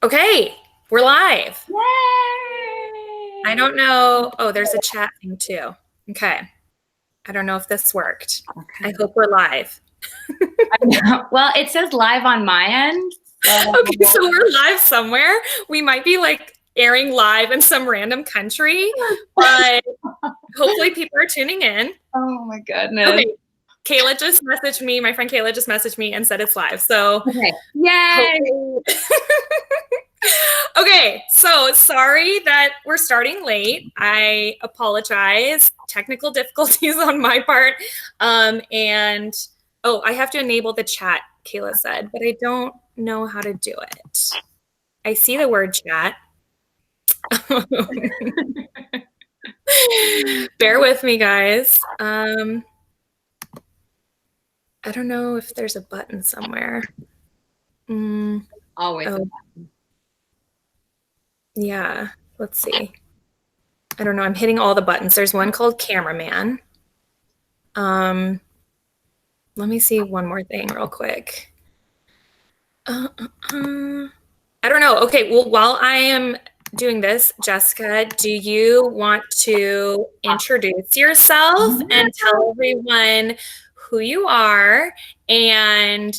Okay, we're live. Yay! I don't know. Oh, there's a chat thing too. Okay. I don't know if this worked. I Okay. hope we're live. Well, it says live on my end. So Okay, so we're live somewhere. We might be like airing live in some random country, but hopefully people are tuning in. oh my goodness. Okay. Kayla just messaged me. My friend Kayla just messaged me and said it's live. So Okay. Yay! hopefully. Okay, so sorry that we're starting late. I apologize. Technical difficulties on my part. And I have to enable the chat, Kayla said, but I don't know how to do it. I see the word chat. Bear with me, guys. I don't know if there's a button somewhere. Always. Oh. Yeah, let's see. I don't know. I'm hitting all the buttons. There's one called cameraman. Let me see one more thing real quick. I don't know. Okay, well, while I am doing this, Jessica, do you want to introduce yourself and tell everyone who you are and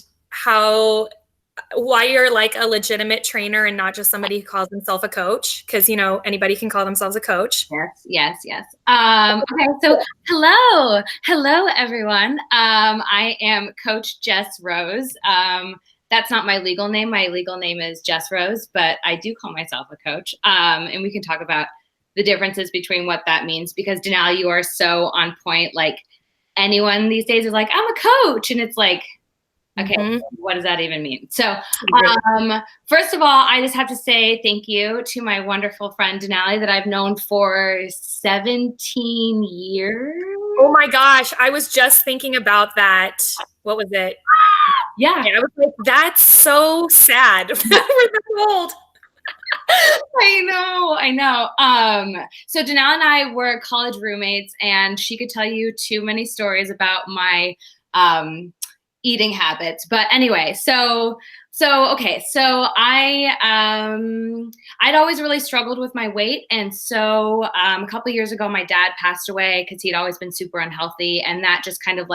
why you're like a legitimate trainer and not just somebody who calls himself a coach? Because, anybody can call themselves a coach. Yes. Okay, so hello, everyone. I am Coach Jess Rose. That's not my legal name. My legal name is Jess Rose, but I do call myself a coach. And we can talk about the differences between what that means because Denali, you are so on point. Like anyone these days is like, I'm a coach. And it's like, okay, what does that even mean? So first of all, I just have to say thank you to my wonderful friend Denali that I've known for 17 years. Oh my gosh, I was just thinking about that. What was it? Yeah. I was like, that's so sad. We're that old. I know. So Denali and I were college roommates, and she could tell you too many stories about my eating habits. But anyway, so I'd always really struggled with my weight. And so a couple of years ago, my dad passed away because he'd always been super unhealthy. And that just kind of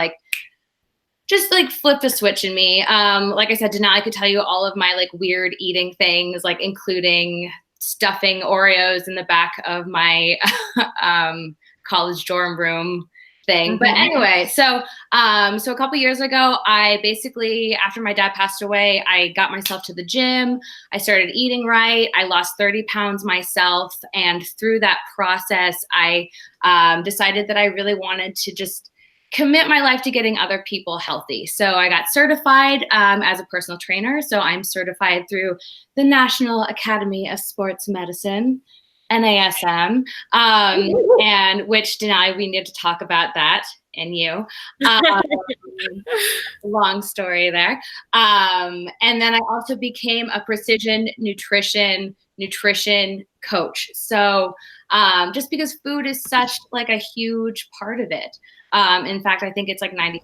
just flipped a switch in me. Like I said, Denali could tell you all of my weird eating things, including stuffing Oreos in the back of my college dorm room thing. But anyway, so a couple years ago, I basically, after my dad passed away, I got myself to the gym. I started eating right. I lost 30 pounds myself. And through that process, I decided that I really wanted to just commit my life to getting other people healthy. So I got certified as a personal trainer. So I'm certified through the National Academy of Sports Medicine, NASM, and which Denali, we need to talk about that and you. Long story there. And then I also became a precision nutrition coach. So just because food is such a huge part of it. In fact, I think it's 95%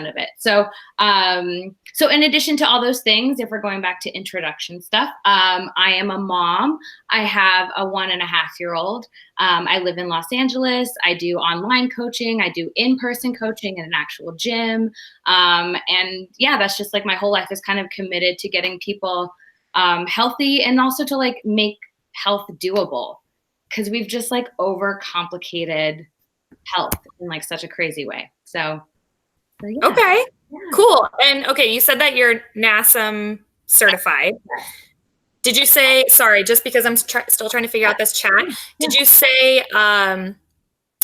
of it. So in addition to all those things, if we're going back to introduction stuff, I am a mom. I have a 1.5-year-old. I live in Los Angeles. I do online coaching. I do in-person coaching in an actual gym. And yeah, that's just my whole life is kind of committed to getting people healthy and also to make health doable because we've just overcomplicated health in such a crazy way. So yeah. Okay, cool. And okay, you said that you're NASM certified. Did you say, sorry, just because I'm still trying to figure out this chat, did you say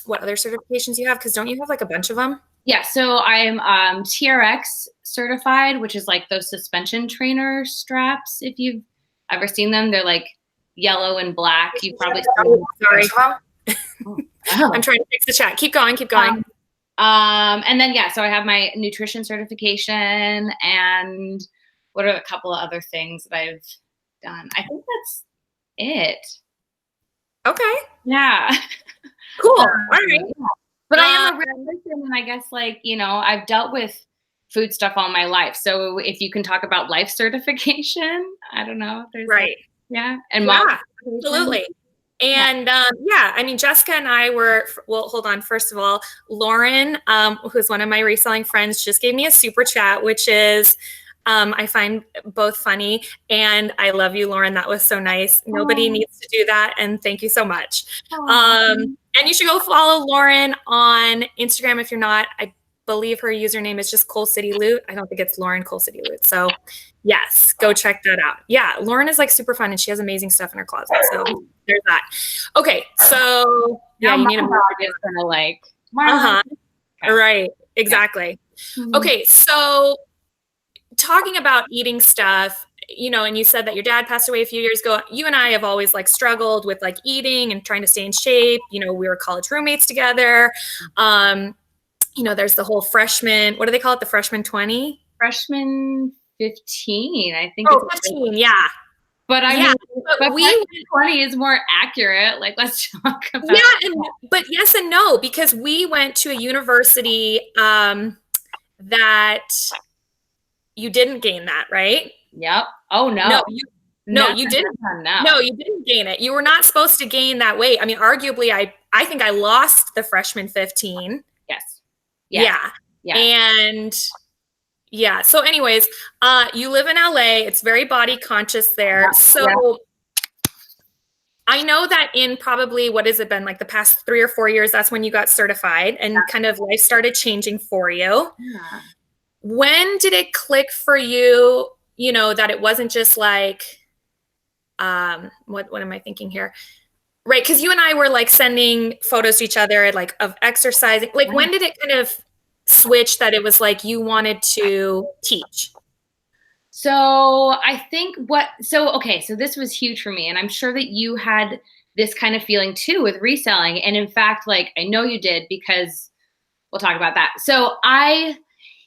what other certifications you have? Because don't you have a bunch of them? Yeah, so I'm TRX certified, which is those suspension trainer straps. If you've ever seen them, they're yellow and black. You probably sorry. I'm trying to fix the chat. Keep going. And then so I have my nutrition certification, and what are a couple of other things that I've done? I think that's it. Okay. Yeah. Cool. All right. Yeah. But I am a real person, and I guess I've dealt with food stuff all my life. So if you can talk about life certification, I don't know. Right. Yeah. And mom. Yeah, absolutely. And yeah, I mean, Jessica and I were, well, hold on. First of all, Lauren, who's one of my reselling friends, just gave me a super chat, which is, I find both funny. And I love you, Lauren. That was so nice. Nobody needs to do that. And thank you so much. And you should go follow Lauren on Instagram if you're not. I believe her username is just Coal City Loot. I don't think it's Lauren Coal City Loot. So yes, go check that out. Yeah, Lauren is like super fun and she has amazing stuff in her closet. So there's that. Okay, so yeah, you need a gonna like. Right, exactly. Okay, so talking about eating stuff, you know, and you said that your dad passed away a few years ago. You and I have always like struggled with like eating and trying to stay in shape. You know, we were college roommates together. You know, there's the whole freshman, what do they call it? The freshman 20? Freshman 15, I think. Oh, 15, yeah. But I mean, but 20 is more accurate. Like, let's talk about but yes and no, because we went to a university that you didn't gain that, right? Yep. Oh, no. No, you didn't. No, you didn't gain it. You were not supposed to gain that weight. I mean, arguably, I think I lost the freshman 15. Yes. Yeah. And yeah. So anyways, you live in LA. It's very body conscious there. So I know that in probably, what has it been, like the past 3 or 4 years, that's when you got certified and kind of life started changing for you. Yeah. When did it click for you, you know, that it wasn't just like, what am I thinking here? Right. Because you and I were like sending photos to each other like of exercising. Like when did it kind of switch that it was like you wanted to teach? So I think so this was huge for me. And I'm sure that you had this kind of feeling too with reselling. And in fact, like I know you did because we'll talk about that. So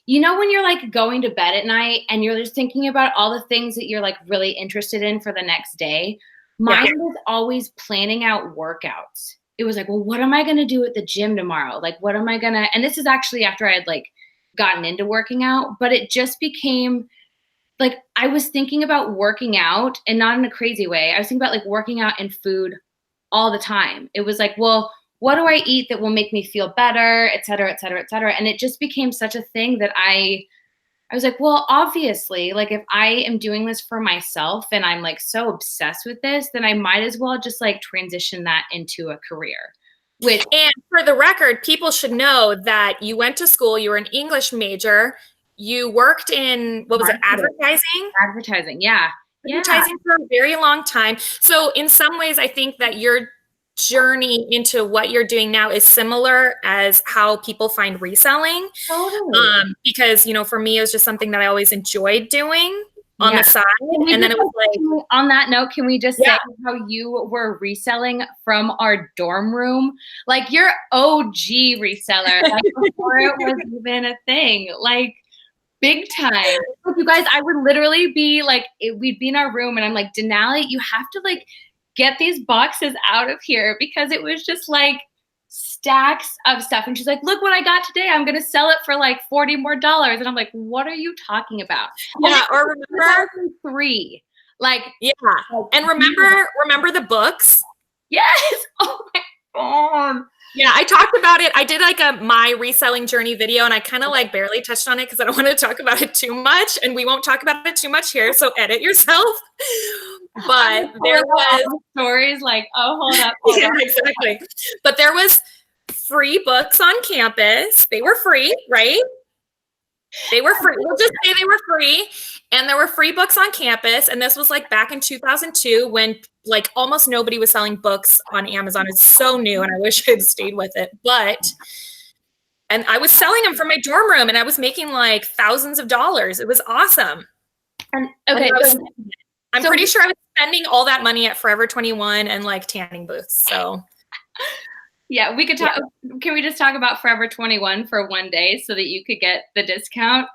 you know, when you're like going to bed at night and you're just thinking about all the things that you're like really interested in for the next day, mine was always planning out workouts. It was like, well, what am I going to do at the gym tomorrow? Like, what am I going to, and this is actually after I had like gotten into working out, but it just became like, I was thinking about working out and not in a crazy way. I was thinking about like working out and food all the time. It was like, well, what do I eat that will make me feel better, et cetera, et cetera, et cetera. And it just became such a thing that I was like, well, obviously, like if I am doing this for myself and I'm like so obsessed with this, then I might as well just like transition that into a career. And for the record, people should know that you went to school, you were an English major, you worked in, what was it, advertising? Advertising, yeah. Advertising for a very long time. So in some ways, I think that your journey into what you're doing now is similar as how people find reselling. Totally. Because, you know, for me, it was just something that I always enjoyed doing on the side. And then it was like, on that note, can we just say how you were reselling from our dorm room? Like you're OG reseller, like before it was even a thing, like big time. Like, you guys, I would literally be like, we'd be in our room and I'm like, Denali, you have to like get these boxes out of here because it was just like stacks of stuff. And she's like, look what I got today. I'm going to sell it for like $40 more. And I'm like, what are you talking about? Yeah. Or remember 3. Like, yeah. And remember the books? Yes. Oh my God. Yeah, I talked about it. I did like my reselling journey video and I kind of like barely touched on it because I don't want to talk about it too much and we won't talk about it too much here. So edit yourself. But there was stories like, oh, hold up. Exactly. But there was free books on campus. They were free, right? They were free. We'll just say they were free. And there were free books on campus. And this was like back in 2002 when like almost nobody was selling books on Amazon. It's so new and I wish I had stayed with it. And I was selling them from my dorm room and I was making like thousands of dollars. It was awesome. And okay. I'm pretty sure I was spending all that money at Forever 21 and like tanning booths. So yeah, we could talk. Yeah. Can we just talk about Forever 21 for one day so that you could get the discount?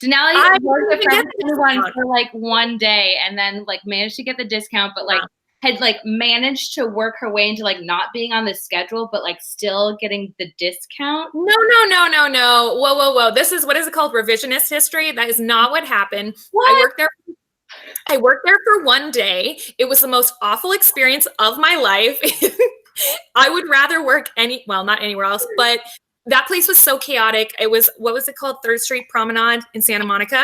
Denali worked at Forever 21 for like one day and then like managed to get the discount, but like had like managed to work her way into like not being on the schedule, but like still getting the discount. No. Whoa. This is, what is it called? Revisionist history. That is not what happened. What? I worked there. I worked there for one day. It was the most awful experience of my life. I would rather work not anywhere else, but that place was so chaotic. It was, what was it called? Third Street Promenade in Santa Monica.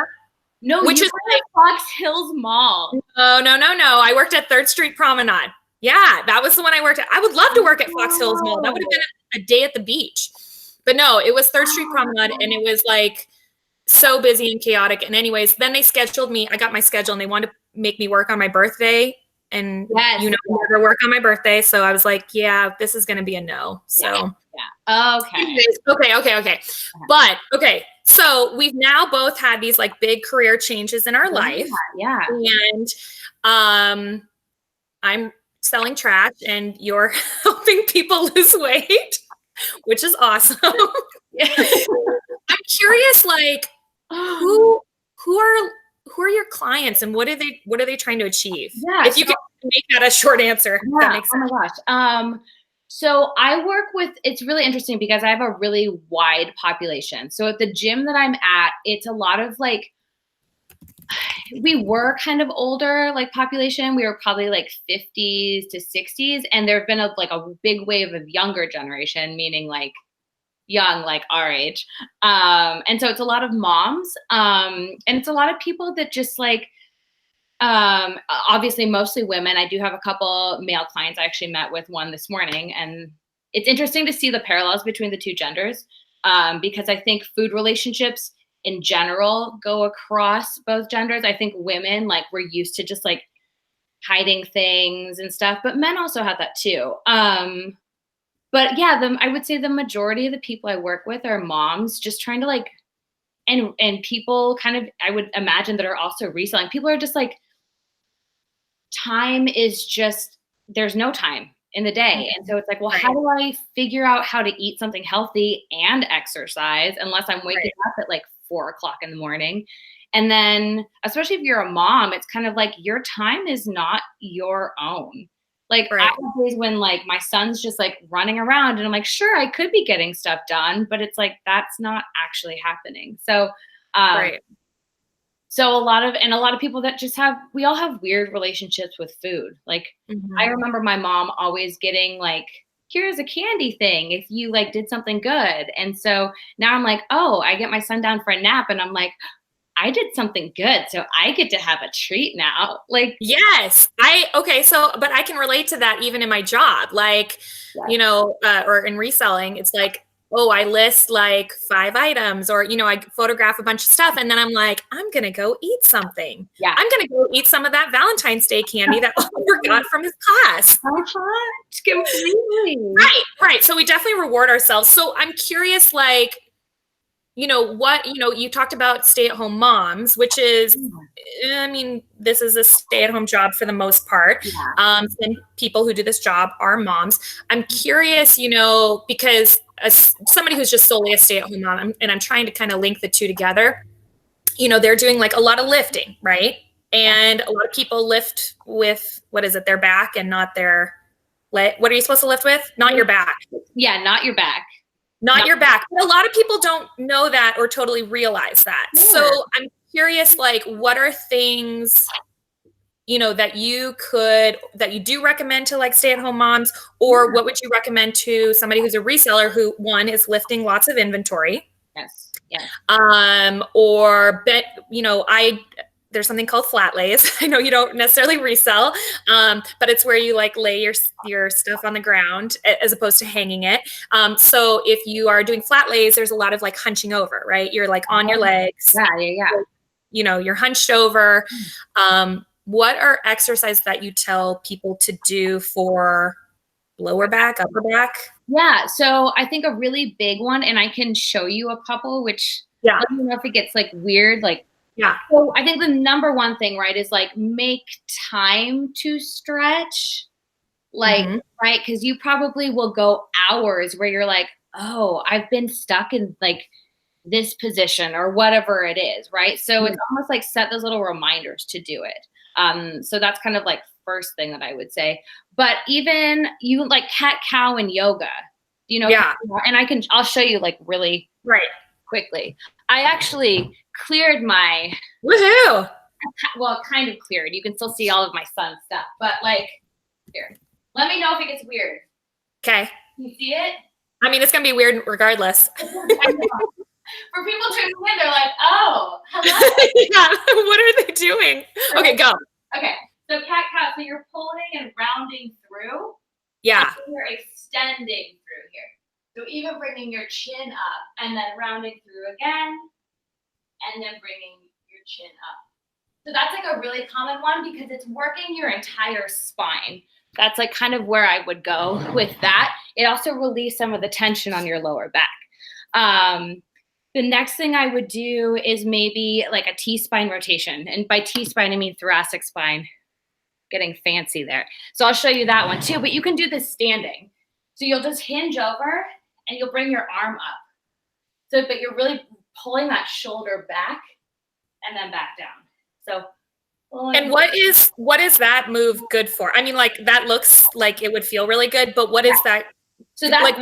No, which you is were at Fox Hills Mall. No. I worked at Third Street Promenade. Yeah, that was the one I worked at. I would love to work at Fox Hills Mall. That would have been a day at the beach. But no, it was Third Street Promenade, and it was like so busy and chaotic. And anyways, then they scheduled me. I got my schedule, and they wanted to make me work on my birthday. And I never work on my birthday, so I was like, yeah, this is going to be a no. So okay. But okay, so we've now both had these like big career changes in our life. Yeah. And I'm selling trash, and you're helping people lose weight, which is awesome. I'm curious, like, who are your clients, and what are they trying to achieve? Yeah, if you could make that a short answer. Yeah, that makes sense. Oh my gosh. So I work with, it's really interesting because I have a really wide population. So at the gym that I'm at, it's a lot of like, we were kind of older, like population. We were probably like 50s to 60s. And there have been a big wave of younger generation, meaning like young, like our age. And so it's a lot of moms. And it's a lot of people that just like, obviously mostly women. I do have a couple male clients. I actually met with one this morning, and it's interesting to see the parallels between the two genders. Because I think food relationships in general go across both genders. I think women, like, we're used to just like hiding things and stuff, but men also have that too. But yeah, I would say the majority of the people I work with are moms just trying to like, and people kind of, I would imagine, that are also reselling. People are just like, time is just, there's no time in the day. And so it's like, well, how do I figure out how to eat something healthy and exercise unless I'm waking up at like 4:00 in the morning? And then, especially if you're a mom, it's kind of like your time is not your own. Like I have days when like my son's just like running around, and I'm like, sure, I could be getting stuff done, but it's like, that's not actually happening. So, so a lot of people that just we all have weird relationships with food. Like I remember my mom always getting like, here's a candy thing if you like did something good. And so now I'm like, oh, I get my son down for a nap, and I'm like, I did something good, so I get to have a treat now. Like, yes, but I can relate to that even in my job, like, or in reselling. It's like, oh, I list like 5 items, or, I photograph a bunch of stuff, and then I'm like, I'm going to go eat something. Yeah. I'm going to go eat some of that Valentine's Day candy that Oliver got from his class. Completely. Right. So we definitely reward ourselves. So I'm curious, like, you talked about stay-at-home moms, which is, I mean, this is a stay-at-home job for the most part. And people who do this job are moms. I'm curious, because as somebody who's just solely a stay-at-home mom, and I'm trying to kind of link the two together, they're doing like a lot of lifting, right? And a lot of people lift with, their back and not their leg. What are you supposed to lift with? Not your back. Yeah, not your back. Not your back. But a lot of people don't know that or totally realize that. Yeah. So I'm curious, like, what are things, that you do recommend to like stay-at-home moms, or what would you recommend to somebody who's a reseller who, one, is lifting lots of inventory? Yes. There's something called flat lays. I know you don't necessarily resell, but it's where you like lay your stuff on the ground as opposed to hanging it. So if you are doing flat lays, there's a lot of like hunching over, right? You're like on your legs. Yeah. You're hunched over. What are exercises that you tell people to do for lower back, upper back? Yeah. So I think a really big one, and I can show you a couple, which I don't know if it gets like weird, like, yeah. So I think the number one thing, right, is like make time to stretch, like, right? Because you probably will go hours where you're like, oh, I've been stuck in like this position or whatever it is, right? So it's almost like set those little reminders to do it. So that's kind of like first thing that I would say. But even you like cat cow and yoga, Yeah. And I'll show you like really quickly. I actually cleared my well, kind of cleared. You can still see all of my son's stuff, but like, here, let me know if it gets weird. Okay. You see it? I mean, it's going to be weird regardless. For people tuning in, they're like, oh, hello. Yeah, what are they doing? Okay, go. Okay, so cat-cow, so you're pulling and rounding through. Yeah. And you're extending through here. So even bringing your chin up and then rounding through again, and then bringing your chin up. So that's like a really common one because it's working your entire spine. That's like kind of where I would go with that. It also relieves some of the tension on your lower back. The next thing I would do is maybe like a T-spine rotation. And by T-spine, I mean thoracic spine. Getting fancy there. So I'll show you that one too, but you can do this standing. So you'll just hinge over and you'll bring your arm up. So, but you're really pulling that shoulder back and then back down. So, and what is that move good for? I mean, like that looks like it would feel really good, but what is that? So that's like,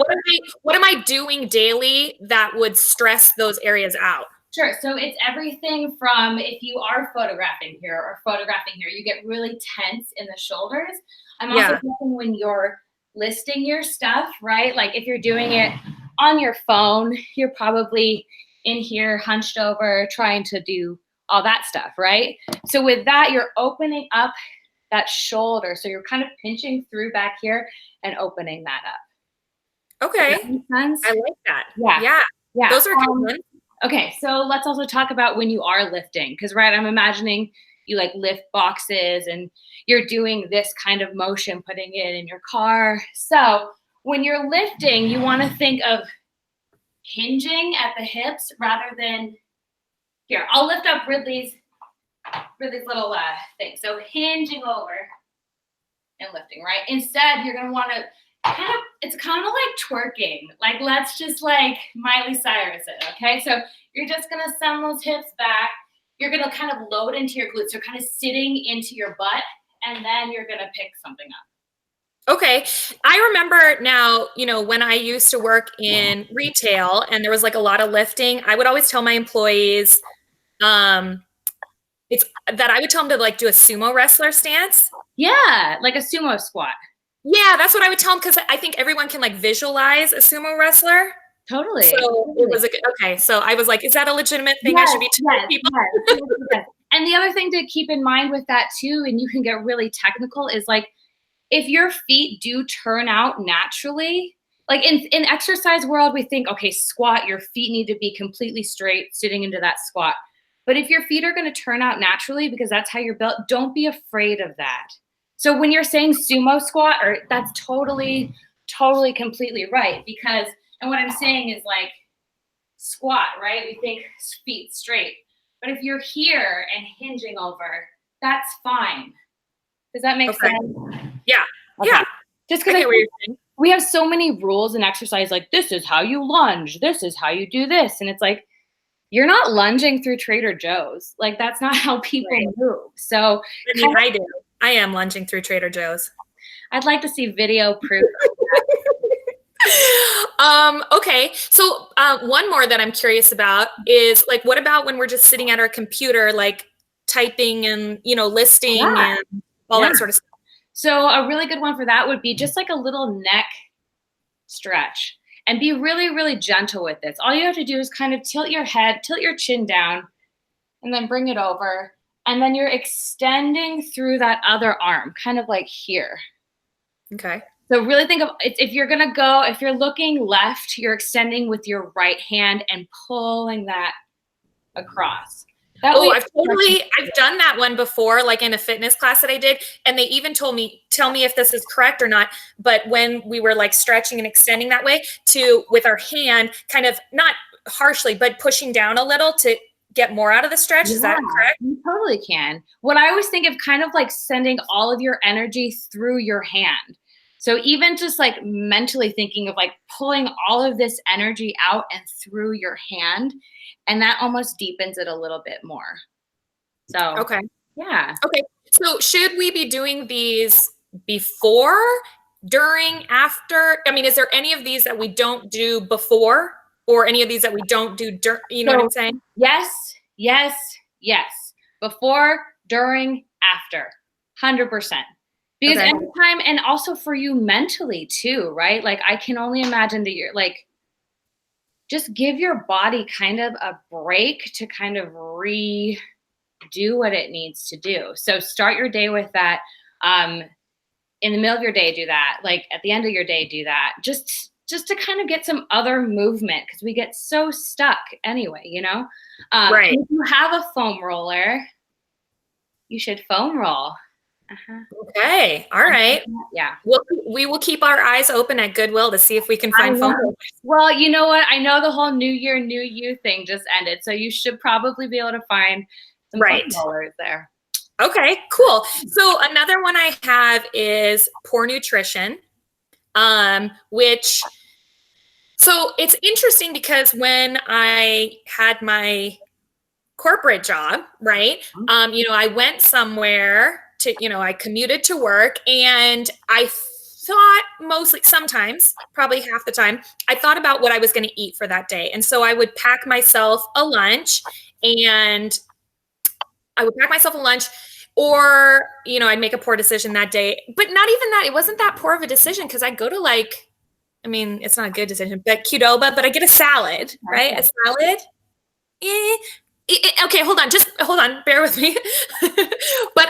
what am I doing daily that would stress those areas out? Sure. So it's everything from if you are photographing here or photographing here, you get really tense in the shoulders. I'm also thinking when you're listing your stuff, right? Like if you're doing it on your phone, you're probably in here hunched over trying to do all that stuff, right? So with that, you're opening up that shoulder. So you're kind of pinching through back here and opening that up. Okay. Does that make sense? I like that. Yeah. Those are good ones. Okay, so let's also talk about when you are lifting, because right, I'm imagining you like lift boxes and you're doing this kind of motion, putting it in your car. So when you're lifting, you want to think of hinging at the hips rather than here. I'll lift up Ridley's little thing. So hinging over and lifting, right? Instead, you're gonna want to it's kind of like twerking. Like, let's just like Miley Cyrus it, okay? So you're just going to send those hips back. You're going to kind of load into your glutes. You're kind of sitting into your butt, and then you're going to pick something up. Okay. I remember now, when I used to work in retail and there was like a lot of lifting, I would always tell my employees, it's that I would tell them to like do a sumo wrestler stance. Yeah, like a sumo squat. Yeah, that's what I would tell them because I think everyone can like visualize a sumo wrestler. Totally. So it was okay. So I was like, is that a legitimate thing I should be telling people? Yes. And the other thing to keep in mind with that too, and you can get really technical, is like if your feet do turn out naturally, like in exercise world, we think, okay, squat, your feet need to be completely straight sitting into that squat. But if your feet are going to turn out naturally because that's how you're built, don't be afraid of that. So when you're saying sumo squat, or that's totally completely right, because, and what I'm saying is like squat, right? We think feet straight, but if you're here and hinging over, that's fine. Does that make sense? Yeah. Okay. Yeah. Just because we have so many rules in exercise, like this is how you lunge, this is how you do this. And it's like, you're not lunging through Trader Joe's. Like that's not how people move. So I do. I am lunging through Trader Joe's. I'd like to see video proof. Okay. So one more that I'm curious about is like, what about when we're just sitting at our computer, like typing and, listing and all that sort of stuff? So a really good one for that would be just like a little neck stretch and be really, really gentle with this. All you have to do is kind of tilt your head, tilt your chin down, and then bring it over. And then you're extending through that other arm, kind of like here. Okay. So really think of if you're going to go, if you're looking left, you're extending with your right hand and pulling that across. I've done that one before, like in a fitness class that I did. And they even tell me if this is correct or not. But when we were like stretching and extending that way with our hand, kind of not harshly, but pushing down a little to get more out of the stretch. Is that correct? You totally can. What I always think of kind of like sending all of your energy through your hand. So even just like mentally thinking of like pulling all of this energy out and through your hand, and that almost deepens it a little bit more. So, okay. Yeah. Okay. So should we be doing these before, during, after? I mean, is there any of these that we don't do before? Or any of these that we don't do, what I'm saying? Yes. Before, during, after, 100%. Because anytime, and also for you mentally too, right? Like I can only imagine that you're like, just give your body kind of a break to kind of redo what it needs to do. So start your day with that. In the middle of your day, do that. Like at the end of your day, do that. Just to kind of get some other movement, because we get so stuck anyway, you know? Right. If you have a foam roller, you should foam roll. Okay. All right. Yeah. We will keep our eyes open at Goodwill to see if we can find foam rollers. Well, you know what? I know the whole New Year, New You thing just ended, so you should probably be able to find some foam rollers there. Okay, cool. So another one I have is poor nutrition, which, so it's interesting because when I had my corporate job, right? You know, I went somewhere to, you know, I commuted to work, and I thought mostly, sometimes, probably half the time, I thought about what I was going to eat for that day. And so I would pack myself a lunch, or, you know, I'd make a poor decision that day, but not even that. It wasn't that poor of a decision, because I go to like, I mean, it's not a good decision, but Qdoba, but I get a salad, right? A salad. Okay, hold on, bear with me. But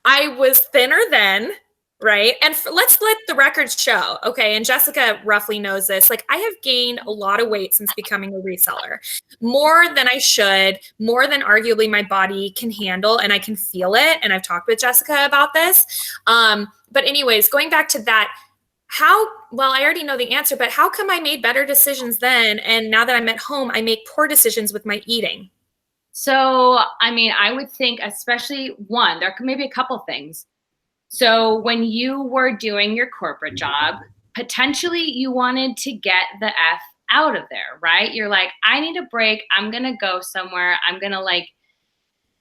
I was thinner then, right? And let's let the records show, okay? And Jessica roughly knows this. Like, I have gained a lot of weight since becoming a reseller, more than I should, more than arguably my body can handle, and I can feel it. And I've talked with Jessica about this. But anyways, going back to that, well, I already know the answer, but how come I made better decisions then, and now that I'm at home, I make poor decisions with my eating? So, I mean, I would think, especially one, there could maybe a couple things. So when you were doing your corporate job, potentially you wanted to get the F out of there, right? You're like, I need a break. I'm going to go somewhere. I'm going to like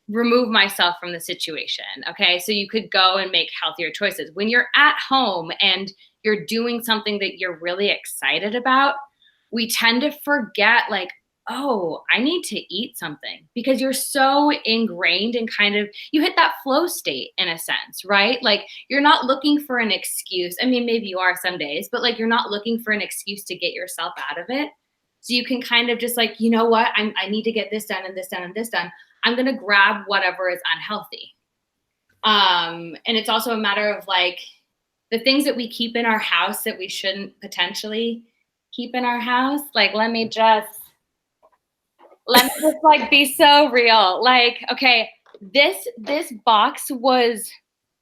remove myself from the situation. Okay. So you could go and make healthier choices. When you're at home and you're doing something that you're really excited about, we tend to forget, like, oh, I need to eat something, because you're so ingrained and kind of, you hit that flow state in a sense, right? Like you're not looking for an excuse. I mean, maybe you are some days, but like you're not looking for an excuse to get yourself out of it. So you can kind of just like, you know what, I need to get this done and this done and this done. I'm going to grab whatever is unhealthy. And it's also a matter of like the things that we keep in our house that we shouldn't potentially keep in our house. Like, let me just like be so real. Like, okay, this box was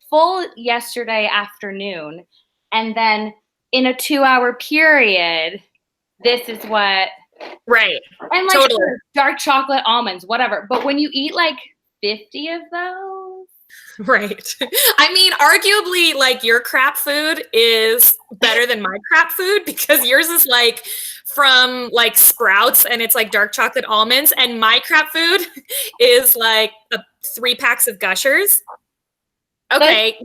full yesterday afternoon, and then in a 2-hour period, this is what. Right. And like totally. Dark chocolate almonds, whatever. But when you eat like 50 of those. Right. I mean, arguably, like your crap food is better than my crap food, because yours is like from like Sprouts and it's like dark chocolate almonds, and my crap food is like 3 packs of Gushers. Okay.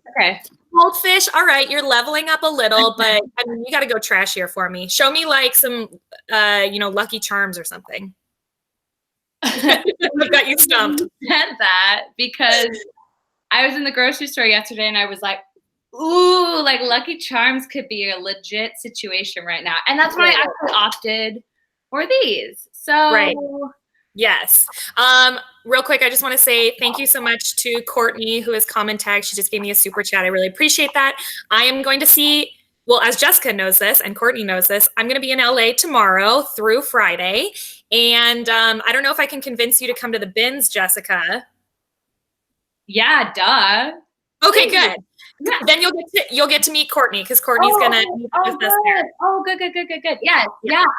Goldfish. All right. You're leveling up a little, but I mean, you got to go trashier for me. Show me like some, you know, Lucky Charms or something. I've got you stumped. Said that because I was in the grocery store yesterday and I was like, ooh, like Lucky Charms could be a legit situation right now. And that's why I actually opted for these. So right. Yes. Real quick, I just want to say thank you so much to Courtney, who has comment tagged. She just gave me a super chat. I really appreciate that. I am going to see, well, as Jessica knows this and Courtney knows this, I'm going to be in LA tomorrow through Friday. And I don't know if I can convince you to come to the bins, Jessica. Yeah, duh. Okay, good. Yeah. Then you'll get to meet Courtney, because Courtney's gonna meet us there. Oh, good. Yeah.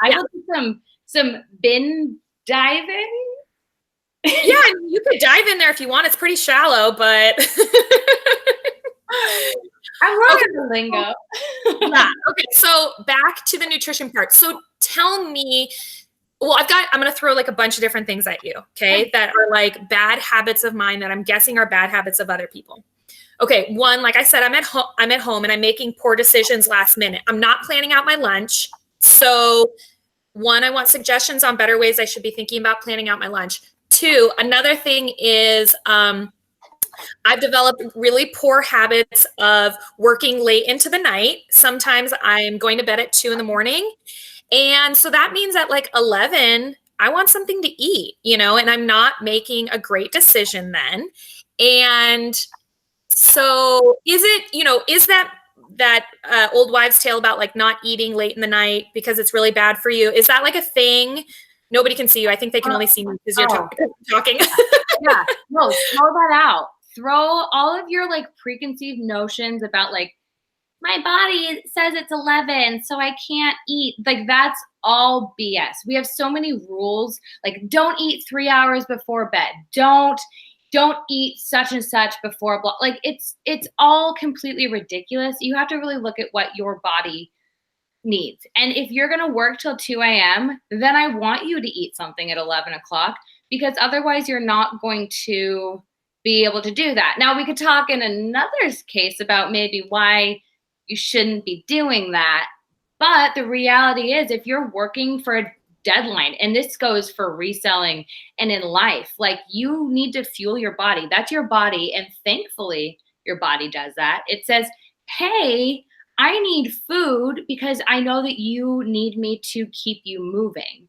I will do some bin diving. Yeah, you could dive in there if you want. It's pretty shallow, but I'm learning the lingo. Yeah. Okay. So back to the nutrition part. So tell me. Well, I'm going to throw like a bunch of different things at you, okay, that are like bad habits of mine that I'm guessing are bad habits of other people. Okay, one, like I said, I'm at home and I'm making poor decisions last minute. I'm not planning out my lunch. So one, I want suggestions on better ways I should be thinking about planning out my lunch. Two, another thing is I've developed really poor habits of working late into the night. Sometimes I'm going to bed at 2 in the morning. And so that means at like 11, I want something to eat, and I'm not making a great decision then. And so is that old wives' tale about like not eating late in the night because it's really bad for you? Is that like a thing? Nobody can see you. I think they can only see me because you're talking. Yeah, no, throw that out. Throw all of your like preconceived notions about like, my body says it's 11, so I can't eat. Like, that's all BS. We have so many rules. Like, don't eat 3 hours before bed. Don't eat such and such before blah. Like, it's all completely ridiculous. You have to really look at what your body needs. And if you're going to work till 2 a.m., then I want you to eat something at 11 o'clock, because otherwise you're not going to be able to do that. Now, we could talk in another case about maybe why you shouldn't be doing that. But the reality is, if you're working for a deadline, and this goes for reselling and in life, like, you need to fuel your body. That's your body. And thankfully, your body does that. It says, hey, I need food because I know that you need me to keep you moving.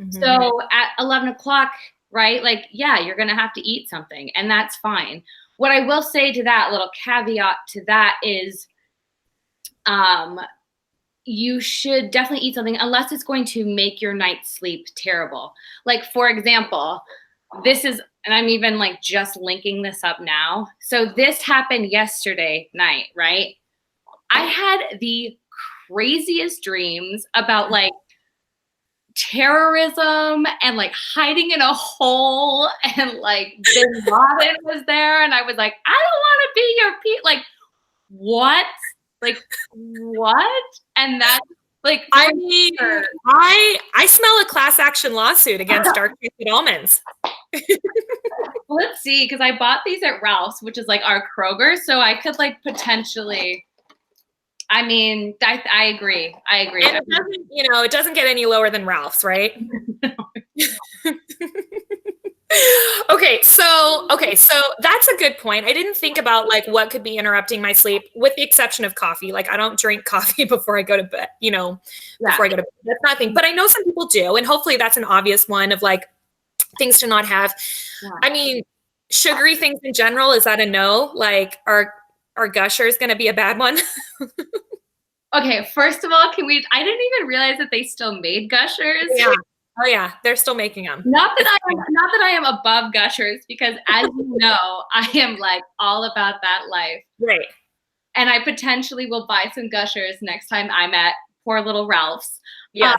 Mm-hmm. So at 11 o'clock, right? Like, yeah, you're going to have to eat something, and that's fine. What I will say to that, little caveat to that, is you should definitely eat something unless it's going to make your night's sleep terrible. Like, for example, this is, and I'm even like just linking this up now. So this happened yesterday night, right? I had the craziest dreams about like terrorism and like hiding in a hole, and like Bin Laden was there, and I was like, I don't want to be your like, what? Like, what? And that, like, I mean, I smell a class action lawsuit against dark chocolate almonds. Let's see, because I bought these at Ralph's, which is like our Kroger, so I could like potentially. I mean, I agree. And it doesn't get any lower than Ralph's, right? Okay, so that's a good point. I didn't think about like what could be interrupting my sleep, with the exception of coffee. Like, I don't drink coffee before I go to bed, before I go to bed. That's nothing. But I know some people do, and hopefully that's an obvious one of like things to not have. Yeah. I mean, sugary things in general, is that a no? Like, are Gushers going to be a bad one? Okay, first of all, I didn't even realize that they still made Gushers. Yeah. Oh yeah, they're still making them. Not that I am above Gushers, because as you know, I am like all about that life. Right. And I potentially will buy some Gushers next time I'm at poor little Ralph's. Yes.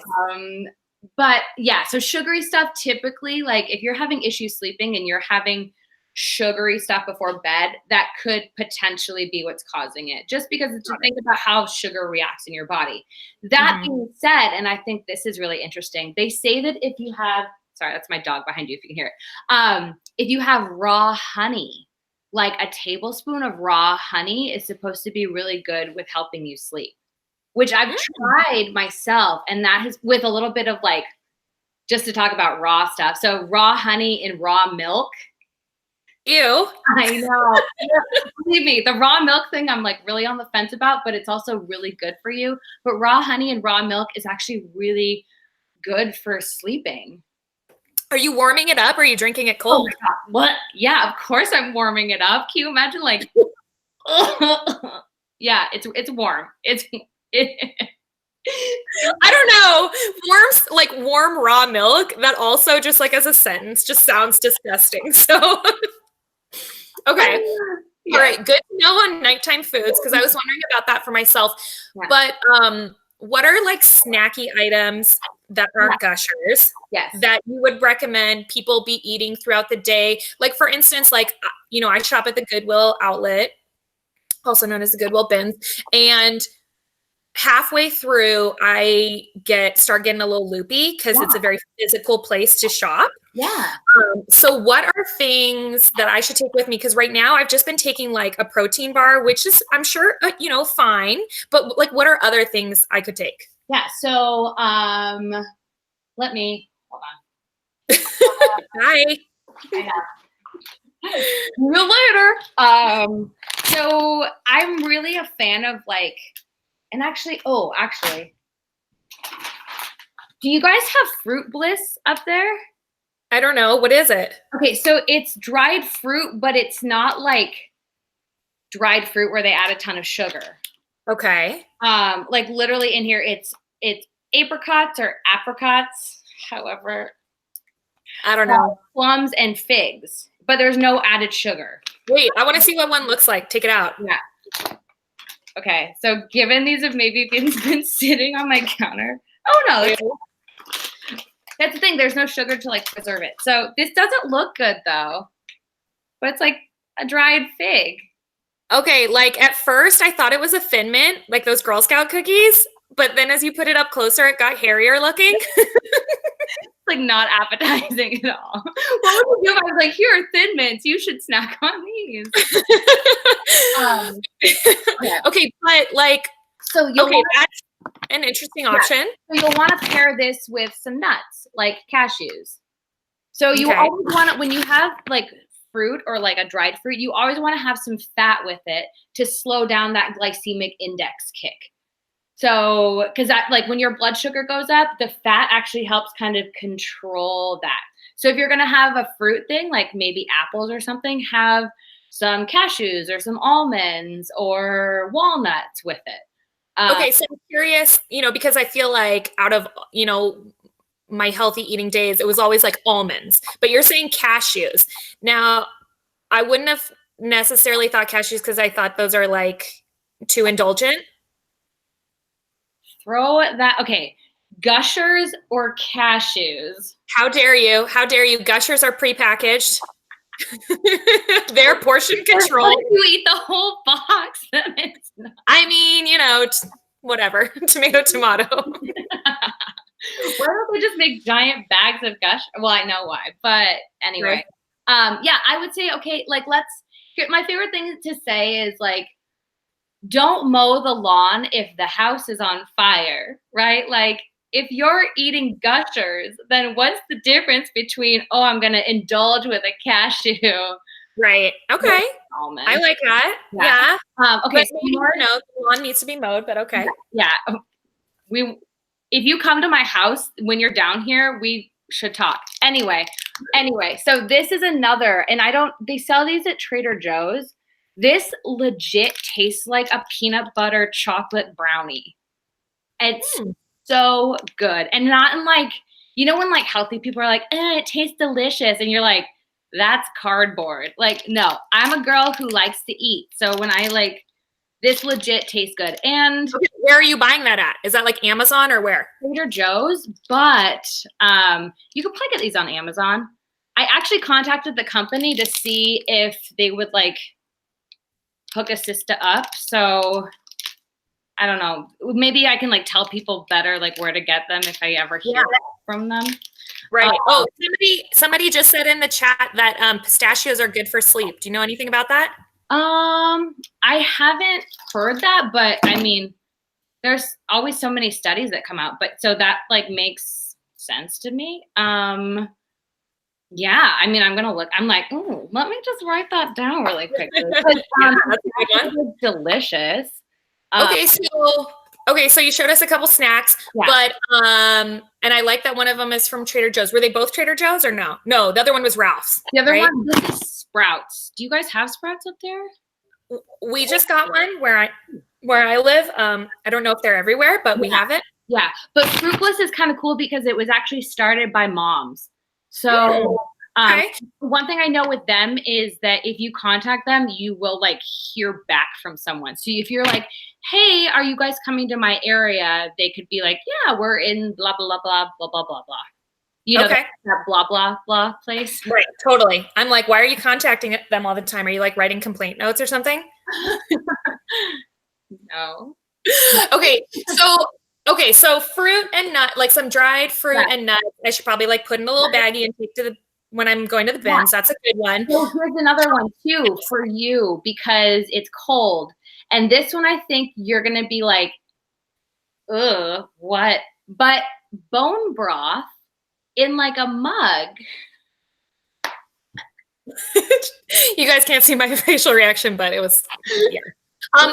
But yeah, so sugary stuff, typically, like if you're having issues sleeping and you're having sugary stuff before bed, that could potentially be what's causing it, just because it's to think about how sugar reacts in your body. That being said, and I think this is really interesting, they say that if you have, sorry, that's my dog behind you if you can hear it, if you have raw honey, like a tablespoon of raw honey is supposed to be really good with helping you sleep, which I've tried myself, and that has, with a little bit of like, just to talk about raw stuff, so raw honey in raw milk. Ew. I know. Believe me, the raw milk thing I'm like really on the fence about, but it's also really good for you. But raw honey and raw milk is actually really good for sleeping. Are you warming it up, or are you drinking it cold? Oh my God. What? Yeah, of course I'm warming it up. Can you imagine like, yeah, it's warm. I don't know. Warm raw milk, that also just like as a sentence just sounds disgusting. So okay. Yeah. All right. Good to know on nighttime foods, because I was wondering about that for myself. Yeah. But what are like snacky items that are Gushers that you would recommend people be eating throughout the day? Like, for instance, like, I shop at the Goodwill outlet, also known as the Goodwill bins, and halfway through I start getting a little loopy because it's a very physical place to shop. Yeah. So what are things that I should take with me? Because right now I've just been taking like a protein bar, which is, I'm sure, fine. But like, what are other things I could take? Yeah. So let me, hold on. Hi. See you later. So I'm really a fan of like, and actually, do you guys have Fruit Bliss up there? I don't know. What is it? Okay, so it's dried fruit, but it's not like dried fruit where they add a ton of sugar. Okay. Like literally in here, it's apricots or apricots, however. I don't know. Plums and figs, but there's no added sugar. Wait, I want to see what one looks like. Take it out. Yeah. Okay, so given these have maybe been sitting on my counter. Oh no, that's the thing. There's no sugar to like preserve it. So this doesn't look good though, but it's like a dried fig. Okay, like at first I thought it was a Thin Mint, like those Girl Scout cookies, but then as you put it up closer, it got hairier looking. Like not appetizing at all. What would you do if I was like, here are Thin Mints, you should snack on these? Yeah. Okay, but like, so that's an interesting option. So you'll want to pair this with some nuts, like cashews. So you always want to, when you have like fruit or like a dried fruit, you always want to have some fat with it to slow down that glycemic index kick. So, because that, like when your blood sugar goes up, the fat actually helps kind of control that. So if you're going to have a fruit thing, like maybe apples or something, have some cashews or some almonds or walnuts with it. Okay, so I'm curious, because I feel like out of, my healthy eating days, it was always like almonds, but you're saying cashews. Now, I wouldn't have necessarily thought cashews because I thought those are like too indulgent. Throw that. Okay. Gushers or cashews? How dare you? How dare you? Gushers are prepackaged. They're portion control. You eat the whole box. It's not. I mean, whatever. Tomato. Why don't they just make giant bags of Gush? Well, I know why, but anyway. Right. Yeah, I would say, okay, like my favorite thing to say is like, don't mow the lawn if the house is on fire, right? Like if you're eating Gushers, then what's the difference between, I'm going to indulge with a cashew? Right. Okay. Almond. I like that. Yeah. Okay. So the lawn needs to be mowed, but okay. Yeah. If you come to my house when you're down here, we should talk. Anyway, so this is another, and they sell these at Trader Joe's. This legit tastes like a peanut butter chocolate brownie. It's so good. And not in like, when like healthy people are like, it tastes delicious. And you're like, that's cardboard. Like, no, I'm a girl who likes to eat. So when I like, this legit tastes good. And where are you buying that at? Is that like Amazon or where? Trader Joe's, but you could probably get these on Amazon. I actually contacted the company to see if they would like hook a Sista up. So I don't know. Maybe I can like tell people better like where to get them if I ever hear from them. Right. Somebody just said in the chat that pistachios are good for sleep. Do you know anything about that? I haven't heard that, but I mean, there's always so many studies that come out, but so that like makes sense to me. Yeah, I mean, I'm gonna look. I'm like, let me just write that down really quickly. That's a good one. Delicious. Okay, so you showed us a couple snacks, but and I like that one of them is from Trader Joe's. Were they both Trader Joe's or no? No, the other one was Ralph's. The other one was Sprouts. Do you guys have Sprouts up there? We just got one where I live. I don't know if they're everywhere, but we have it. Yeah, but Fruit Bliss is kind of cool because it was actually started by moms. So one thing I know with them is that if you contact them, you will like hear back from someone. So if you're like, hey, are you guys coming to my area? They could be like, yeah, we're in blah, blah, blah, blah, blah, blah, blah. That blah, blah, blah place. Right, totally. I'm like, why are you contacting them all the time? Are you like writing complaint notes or something? No. Okay, so fruit and nut, like some dried fruit and nuts, I should probably like put in a little baggie and take when I'm going to the bins. That's a good one. So here's another one too for you because it's cold. And this one, I think you're going to be like, ugh, what? But bone broth in like a mug. You guys can't see my facial reaction, but it was, yeah.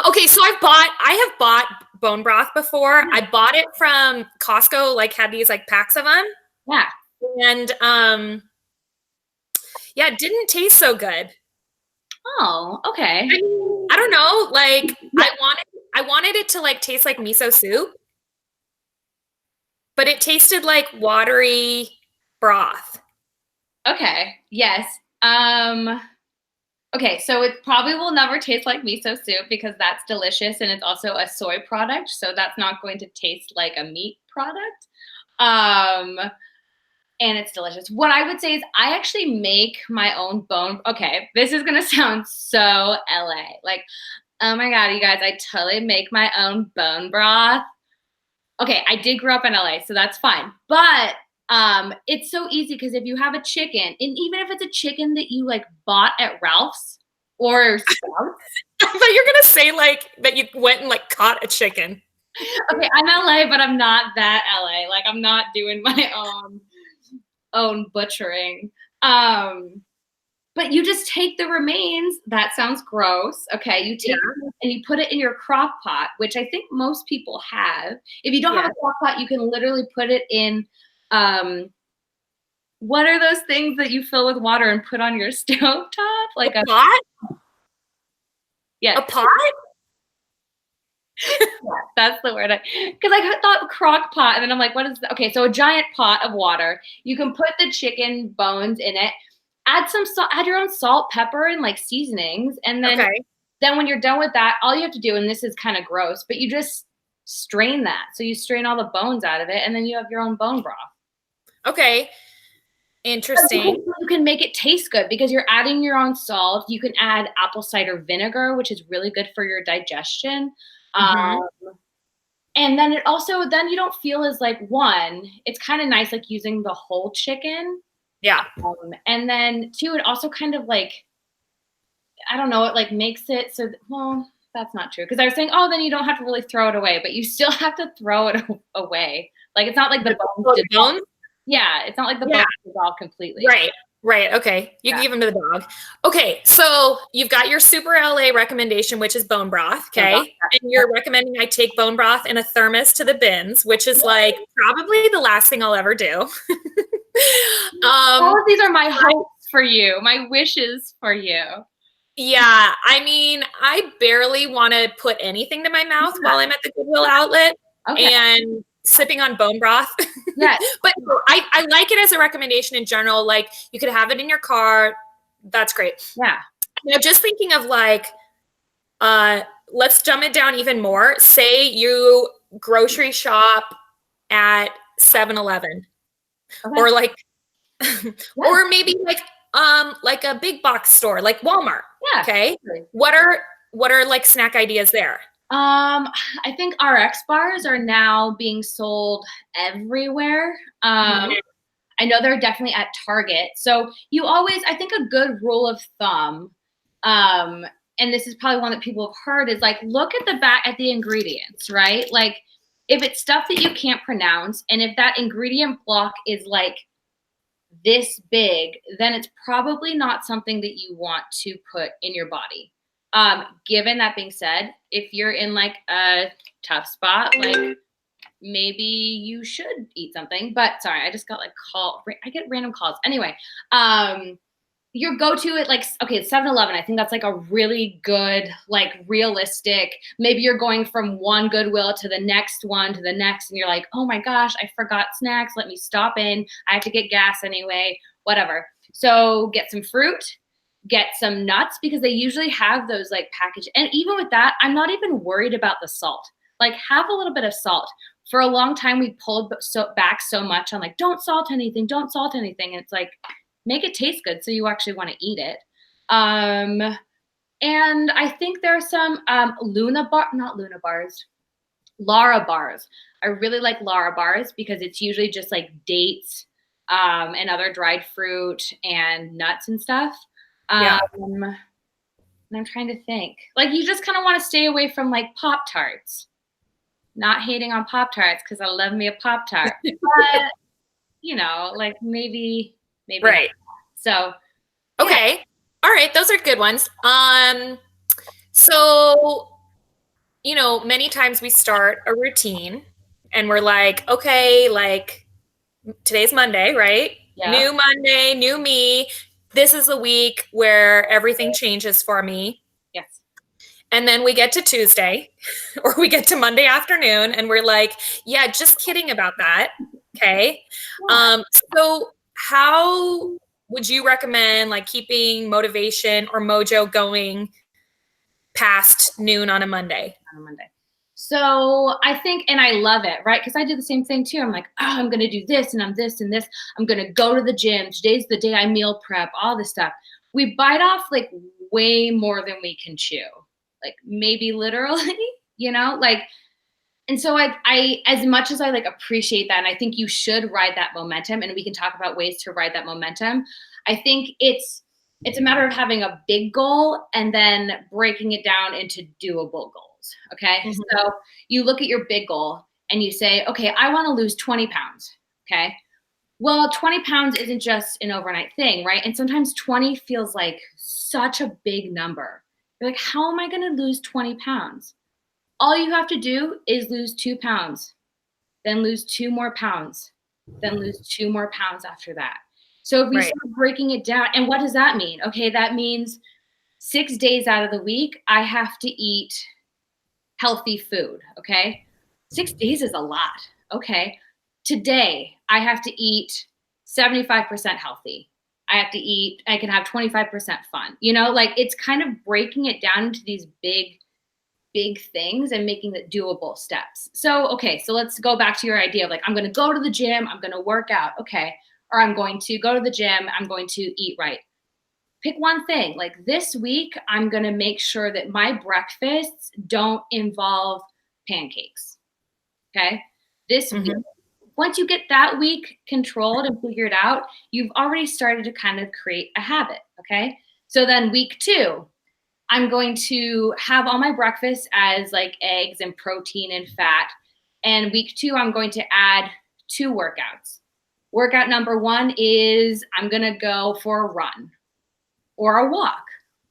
Okay, so I have bought bone broth before. I bought it from Costco, like had these like packs of them. Yeah. And yeah, it didn't taste so good. Oh, okay. I don't know, like I wanted it to like taste like miso soup, but it tasted like watery broth. Okay. Yes. Okay, so it probably will never taste like miso soup because that's delicious and it's also a soy product, so that's not going to taste like a meat product. Um, and it's delicious. What I would say is I actually make my own bone. Okay, this is gonna sound so LA. Like, oh my God, you guys, I totally make my own bone broth. Okay, I did grow up in LA, so that's fine. But it's so easy because if you have a chicken, and even if it's a chicken that you like bought at Ralph's or Sprouts. I thought you were gonna say like that you went and like caught a chicken. Okay, I'm LA, but I'm not that LA. Like I'm not doing my own butchering. But you just take the remains. That sounds gross. Okay, you take it and you put it in your crock pot, which I think most people have. If you don't have a crock pot, you can literally put it in. What are those things that you fill with water and put on your stove top? Like a pot? Yeah. A pot? Yeah, that's the word. Because I thought crock pot, and then I'm like, what is that? Okay, so a giant pot of water. You can put the chicken bones in it. Add some salt, add your own salt, pepper, and like seasonings. And then when you're done with that, all you have to do, and this is kind of gross, but you just strain that. So you strain all the bones out of it, and then you have your own bone broth. Okay. Interesting. You can make it taste good because you're adding your own salt. You can add apple cider vinegar, which is really good for your digestion. And then it also, then you don't feel as like it's kind of nice like using the whole chicken. Yeah. And then two, it also kind of like, I don't know, it like makes it so, well, that's not true. Because I was saying, oh, then you don't have to really throw it away, but you still have to throw it away. Like it's not like the bones. Yeah, it's not like the bones dissolve completely. Right. Okay. You can give them to the dog. Okay. So you've got your super LA recommendation, which is bone broth. Okay. And you're recommending I take bone broth in a thermos to the bins, which is like probably the last thing I'll ever do. All of these are my hopes for you, my wishes for you. Yeah. I mean, I barely want to put anything to my mouth while I'm at the Goodwill outlet. And sipping on bone broth. Yeah. But I like it as a recommendation in general. Like you could have it in your car. That's great. Yeah. Now just thinking of like, let's dumb it down even more. Say you grocery shop at 7-Eleven or like, or maybe like a big box store, like Walmart. Yeah. Okay. What are like snack ideas there? I think RX bars are now being sold everywhere. I know they're definitely at Target. So you always, I think a good rule of thumb, and this is probably one that people have heard, is like, look at the back at the ingredients, right? Like if it's stuff that you can't pronounce, and if that ingredient block is like this big, then it's probably not something that you want to put in your body. Given that being said, if you're in like a tough spot, like maybe you should eat something. But sorry, I just got like I get random calls. Anyway, your go-to at like, okay, it's 7-Eleven. I think that's like a really good, like realistic, maybe you're going from one Goodwill to the next one to the next. And you're like, oh my gosh, I forgot snacks. Let me stop in. I have to get gas anyway, whatever. So get some fruit. Get some nuts because they usually have those like packaged. And even with that, I'm not even worried about the salt. Like have a little bit of salt. For a long time, we pulled back so much on like, don't salt anything, don't salt anything. And it's like, make it taste good so you actually want to eat it. And I think there's some Lara bars. I really like Lara bars because it's usually just like dates and other dried fruit and nuts and stuff. And I'm trying to think. Like you just kind of want to stay away from like Pop-Tarts. Not hating on Pop-Tarts because I love me a Pop-Tart. But you know, like maybe right. Not. So okay. All right. Those are good ones. So, many times we start a routine and we're like, okay, like today's Monday, right? Yeah. New Monday, new me. This is the week where everything changes for me. Yes. And then we get to Tuesday or we get to Monday afternoon and we're like, yeah, just kidding about that. Okay. Yeah. So how would you recommend like keeping motivation or mojo going past noon on a Monday? On a Monday. So I think, and I love it, right? Because I do the same thing too. I'm like, oh, I'm going to do this and I'm this and this. I'm going to go to the gym. Today's the day I meal prep, all this stuff. We bite off like way more than we can chew, like maybe literally, like, and so I, as much as I like appreciate that, and I think you should ride that momentum, and we can talk about ways to ride that momentum. I think it's a matter of having a big goal and then breaking it down into doable goals. Okay. Mhm. So you look at your big goal and you say, okay, I want to lose 20 pounds. Okay. Well, 20 pounds isn't just an overnight thing, right? And sometimes 20 feels like such a big number. You're like, how am I going to lose 20 pounds? All you have to do is lose 2 pounds, then lose 2 more pounds, then lose 2 more pounds after that. So if we Right. start breaking it down, and what does that mean? Okay, that means 6 days out of the week, I have to eat healthy food. Okay, 6 days is a lot. Okay, today I have to eat 75% healthy. I can have 25% fun. Like it's kind of breaking it down into these big things and making it doable steps. So, okay, so let's go back to your idea of like, I'm going to go to the gym, I'm going to work out. Okay. Or I'm going to go to the gym, I'm going to eat right. Pick one thing. Like this week, I'm going to make sure that my breakfasts don't involve pancakes. Okay. This week, once you get that week controlled and figured out, you've already started to kind of create a habit. Okay. So then week 2, I'm going to have all my breakfast as like eggs and protein and fat. And week 2, I'm going to add 2 workouts. Workout number 1 is I'm going to go for a run or a walk.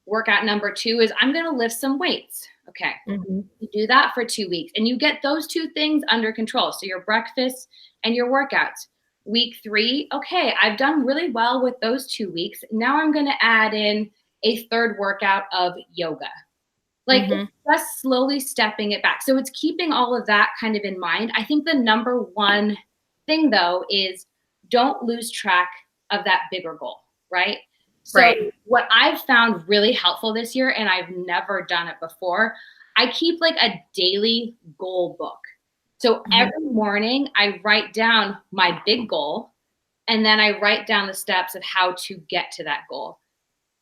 Workout number 2 is I'm going to lift some weights. Okay. You do that for 2 weeks and you get those 2 things under control. So your breakfast and your workouts. Week 3, okay, I've done really well with those 2 weeks. Now I'm going to add in a 3rd workout of yoga. Like just slowly stepping it back. So it's keeping all of that kind of in mind. I think the number one thing though is don't lose track of that bigger goal, right? So what I've found really helpful this year, and I've never done it before, I keep like a daily goal book. So every morning I write down my big goal and then I write down the steps of how to get to that goal.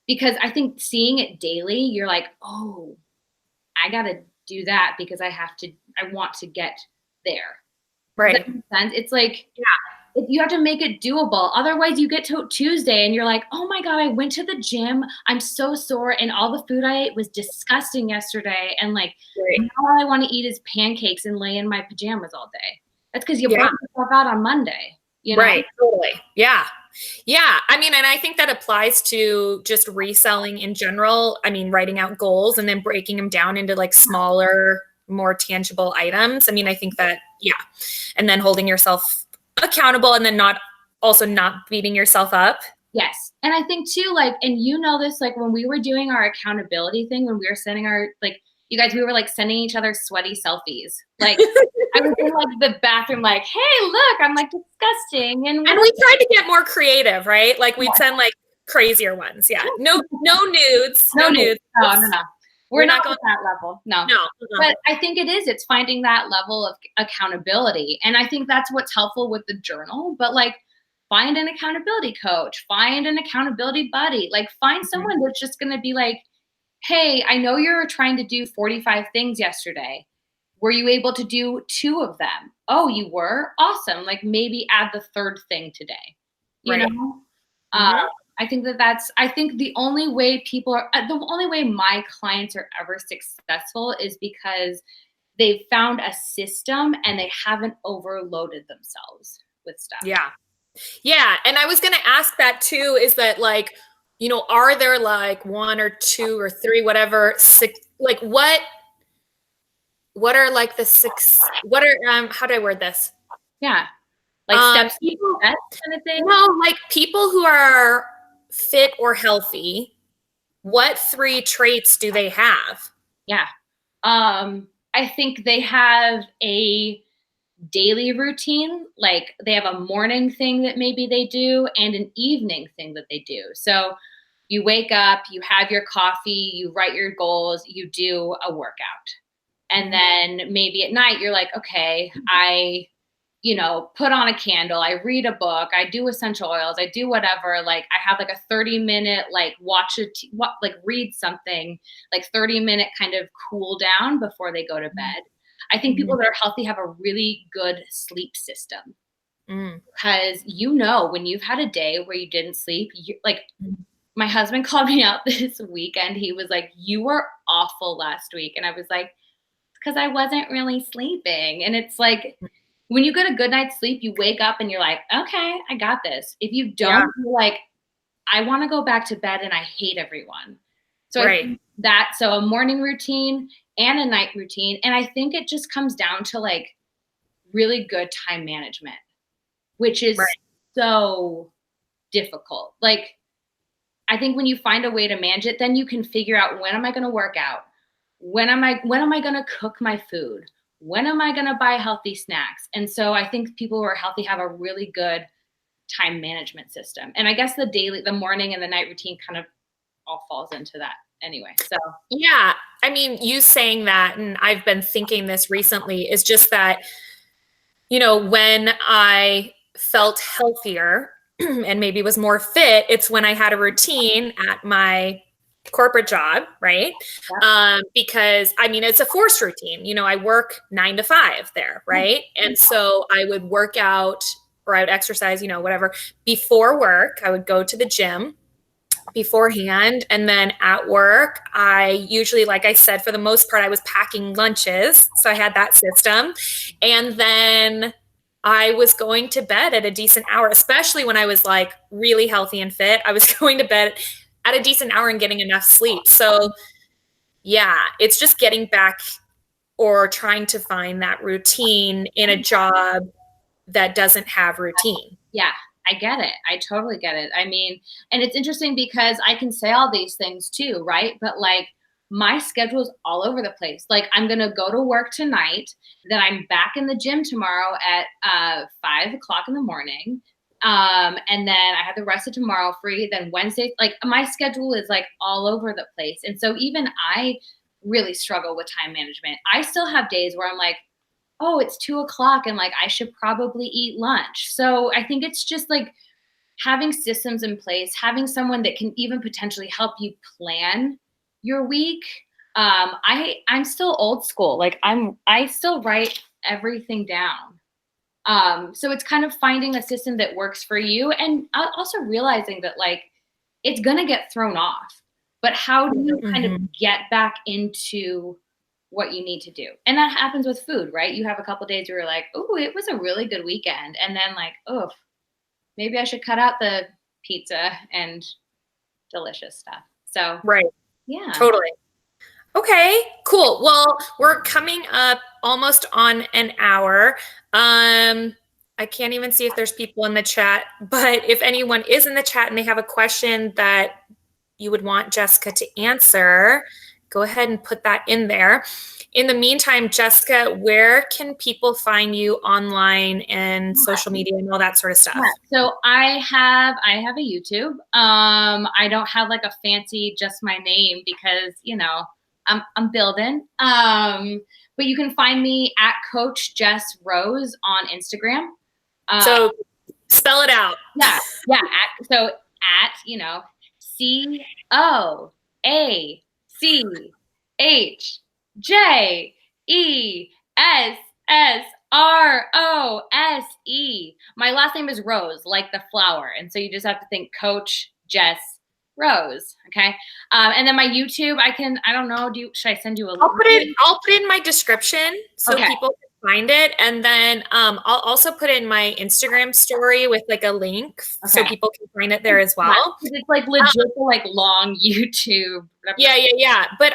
Because I think seeing it daily, you're like, oh, I got to do that because I want to get there. Right. Does that make sense? It's like, you have to make it doable. Otherwise you get to Tuesday and you're like, oh my God, I went to the gym. I'm so sore. And all the food I ate was disgusting yesterday. And like, now all I want to eat is pancakes and lay in my pajamas all day. That's because you burned yourself out on Monday. Right. Totally. Yeah. Yeah. I mean, and I think that applies to just reselling in general. I mean, writing out goals and then breaking them down into like smaller, more tangible items. I mean, I think that, and then holding yourself accountable and then not beating yourself up. Yes. And I think too, like, and this, like when we were doing our accountability thing, when we were sending you guys, we were like sending each other sweaty selfies. Like I was in like the bathroom, like, hey, look, I'm like disgusting. And we tried to get more creative, right? Like we'd send like crazier ones. Yeah. No nudes. No nudes. No. We're not going to that level. No. But I think it's finding that level of accountability. And I think that's what's helpful with the journal. But like find an accountability coach, find an accountability buddy, like find someone that's just going to be like, hey, I know you're trying to do 45 things yesterday. Were you able to do 2 of them? Oh, you were? Awesome. Like maybe add the 3rd thing today. You know? I think I think the only way the only way my clients are ever successful is because they've found a system and they haven't overloaded themselves with stuff. Yeah. Yeah. And I was going to ask that too, is that like, are there like one or two or three, whatever, six, like what are like the six, what are, how do I word this? Yeah. Like steps to People, success kind of thing. no, like people who are fit or healthy, what three traits do they have? Yeah. I think they have a daily routine, like they have a morning thing that maybe they do and an evening thing that they do. So you wake up, you have your coffee, you write your goals, you do a workout. And then maybe at night you're like, okay, I put on a candle, I read a book, I do essential oils, I do whatever. Like I have like a 30-minute, like like read something, like 30-minute kind of cool down before they go to bed. I think people that are healthy have a really good sleep system because when you've had a day where you didn't sleep, like my husband called me out this weekend. He was like, "You were awful last week," and I was like, "Because I wasn't really sleeping." And it's like, when you get a good night's sleep, you wake up and you're like, okay, I got this. If you don't, you're like, I want to go back to bed and I hate everyone. So I think so a morning routine and a night routine. And I think it just comes down to like really good time management, which is so difficult. Like, I think when you find a way to manage it, then you can figure out, when am I going to work out? When am I going to cook my food? When am I going to buy healthy snacks? And so I think people who are healthy have a really good time management system. And I guess the morning and the night routine kind of all falls into that anyway. So yeah, I mean, you saying that, and I've been thinking this recently, is just that, when I felt healthier and maybe was more fit, it's when I had a routine at my corporate job, right? Because I mean, it's a forced routine. I work 9 to 5 there, right? And so I would work out or I would exercise, whatever. Before work, I would go to the gym beforehand. And then at work, I usually, like I said, for the most part, I was packing lunches. So I had that system. And then I was going to bed at a decent hour, especially when I was like really healthy and fit. I was going to bed at a decent hour and getting enough sleep. So yeah, it's just getting back or trying to find that routine in a job that doesn't have routine. Yeah, I get it. I totally get it. I mean, and it's interesting because I can say all these things too, right? But like my schedule's all over the place. Like I'm going to go to work tonight, then I'm back in the gym tomorrow at 5:00 in the morning. And then I have the rest of tomorrow free. Then Wednesday, like my schedule is like all over the place. And so even I really struggle with time management. I still have days where I'm like, oh, it's 2:00 and like I should probably eat lunch. So I think it's just like having systems in place, having someone that can even potentially help you plan your week. I'm still old school. Like I still write everything down. So it's kind of finding a system that works for you, and also realizing that like it's gonna get thrown off. But how do you kind of get back into what you need to do? And that happens with food, right? You have a couple days where you're like, oh, it was a really good weekend. And then like, oh, maybe I should cut out the pizza and delicious stuff. So yeah. Totally. Okay, cool. Well, we're coming up almost on an hour. I can't even see if there's people in the chat, but if anyone is in the chat and they have a question that you would want Jessica to answer, go ahead and put that in there. In the meantime, Jessica, where can people find you online and social media and all that sort of stuff? So I have a YouTube. I don't have like a fancy just my name because I'm building. But you can find me at Coach Jess Rose on Instagram. So spell it out. Yeah. So at CoachJessRose. My last name is Rose, like the flower. And so you just have to think Coach Jess Rose. Okay. And then my YouTube, I don't know, should I send you a link? I'll put it in my description so people can find it. And then I'll also put in my Instagram story with like a link so people can find it there as well. It's like legit like long YouTube. Yeah. But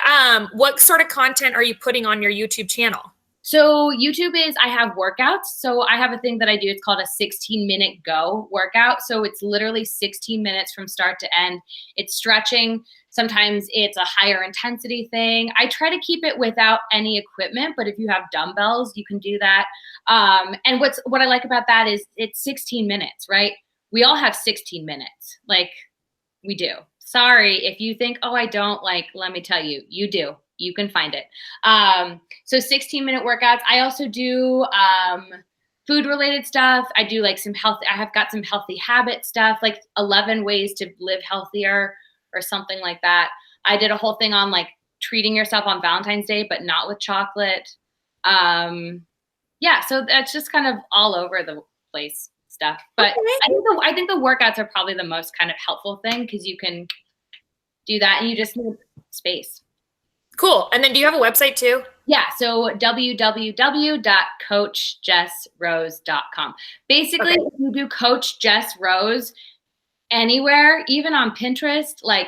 what sort of content are you putting on your YouTube channel? So YouTube is, I have workouts. So I have a thing that I do. It's called a 16-minute go workout. So it's literally 16 minutes from start to end. It's stretching. Sometimes it's a higher intensity thing. I try to keep it without any equipment, but if you have dumbbells, you can do that. And what I like about that is it's 16 minutes, right? We all have 16 minutes. Like we do. Sorry if you think, oh, I don't, like, let me tell you, you do. You can find it. So 16-minute workouts. I also do food related stuff. I do like I have got some healthy habit stuff, like 11 ways to live healthier or something like that. I did a whole thing on like treating yourself on Valentine's Day, but not with chocolate. Yeah, so that's just kind of all over the place stuff. But okay. I think the workouts are probably the most kind of helpful thing because you can do that and you just need space. Cool. And then do you have a website too? Yeah. So www.coachjessrose.com. Basically, if you do Coach Jess Rose anywhere, even on Pinterest, like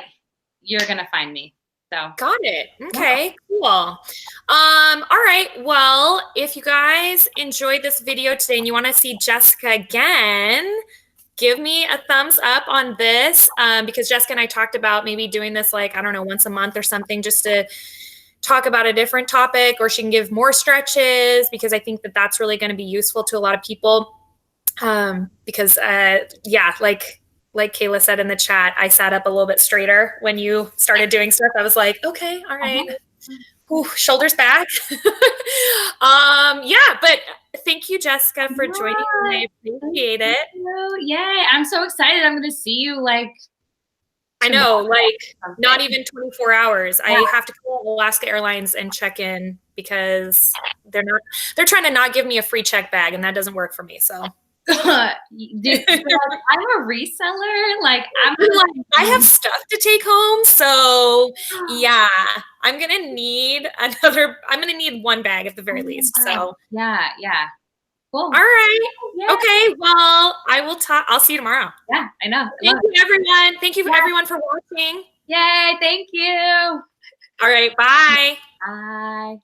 you're going to find me. So got it. Okay, cool. All right. Well, if you guys enjoyed this video today and you want to see Jessica again, give me a thumbs up on this because Jessica and I talked about maybe doing this like, I don't know, once a month or something just to talk about a different topic, or she can give more stretches because I think that that's really going to be useful to a lot of people. Because yeah, like Kayla said in the chat, I sat up a little bit straighter when you started doing stuff. I was like, okay, all right. Ooh, shoulders back. Yeah, but thank you, Jessica, for joining me. I appreciate it. Yay. I'm so excited. I'm going to see you like I know, like not even 24 hours. Yeah. I have to call Alaska Airlines and check in because they're trying to not give me a free check bag, and that doesn't work for me. So Dude, I'm a reseller. Like I have stuff to take home. So yeah, I'm going to need one bag at the very least. So yeah. Cool. All right. Yeah. Okay. Well, I'll see you tomorrow. Yeah, I know. Thank you, everyone. Thank you everyone for watching. Yay. Thank you. All right. Bye. Bye.